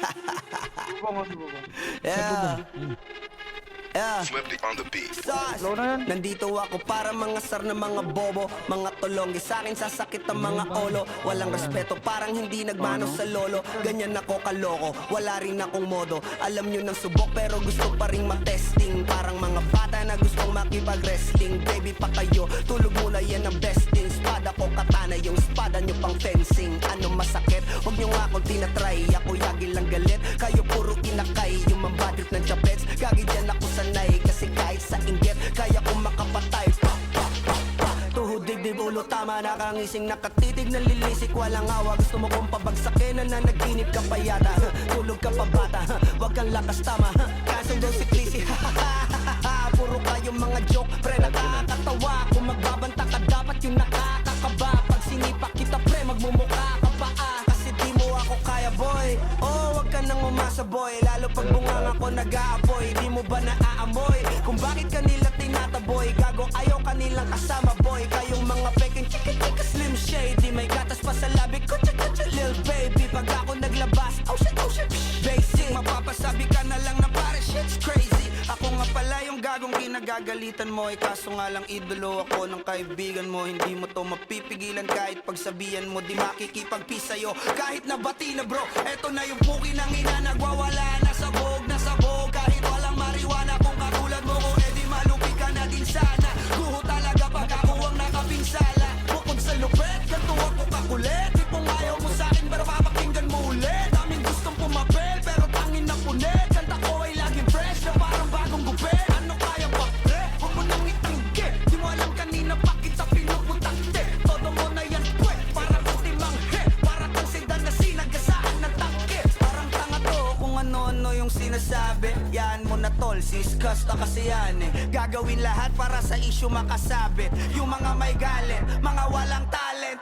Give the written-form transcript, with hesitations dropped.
Subukan mo, subukan. Yeah. Yeah. Swifty on the beat. Sauce. Slow na yan. Nandito ako para mga sar na mga bobo, mga tulong. Sa akin sasakit ang mga olo. Walang respeto, parang hindi nagmano sa lolo. Ganyan ako kaloko, wala rin akong modo. Alam nyo ng subok pero gusto pa rin matesting. Parang mga bata na gustong makipag-wrestling. Baby pa kayo, tulog muna yan ang besting. Spada ko katana, yung spada nyo pang fencing. Ano masakit? Huwag nyo nga akong tinatry. Ako yagi lang galit, kayo puro inakay. Yung mambadrip ng chapets, gagi dyan ako sanay. Kasi kahit sa inggit, kaya kong makapatay. Tuhod, dibdib, ulo, tama. Nakangising, nakatitig, nalilisik, walang awa. Gusto mo kong pabagsakin, nananaginip ka pa yata. Tulog ka pa bata, wag kang lakas tama. Kaso daw si Clissy, puro kayong mga joke, pre, nakakatawa. Kung magbabanta ka, dapat yung nakakakaba. Pag sinipak kita, pre, magmumukha ka pa kasi di mo ako kaya, boy. Oh, wag ka nang umasa, boy. Lalo pag bunganga ko nag-aapoy. Di mo ba naaamoy kung bakit kanila tinataboy? Gago, ayaw kanilang kasama, boy. Kayong mga peking chika-chika slim shady. May gatas pa sa labi ko, chika-chika lil baby. Pag ako naglabas, oh shit, basic. Mapapasabi ka na lang na pare, shit's crazy. Ako nga pala yung gagong kinagagalitan mo. Kaso nga lang idolo ako ng kaibigan mo. Hindi mo to mapipigilan kahit pagsabihan mo. Di makikipagpis sa'yo kahit nabati na bro. Eto na yung puki ng ina, nagwawala na sabog. Kahit walang mariwana, kung katulad mo ko, edi malupi ka na din sana. Guho talaga pag ako ang nakapinsala. Bukod sa lupet, ganito ako kakulit. Tipong ayaw mo sa'kin pero papakinggan mo ulit. Daming gustong pumapel pero tangin na punit. Kanta ko ay laging fresh na parang bagong gupit. Ano kaya ba pre? Huwag mo nang itanggi. Di mo alam kanina pa kita pinuputakte. Todo mo na yan pwe, parang ultimang he. Para kang sedan na sinagasaan ng tangke. Parang tanga to kung ano-ano yung sinasabi. Yan mo na tol, siskas na kasi yan eh. Gagawin lahat para sa issue makasabit. Yung mga may galit, mga walang talent,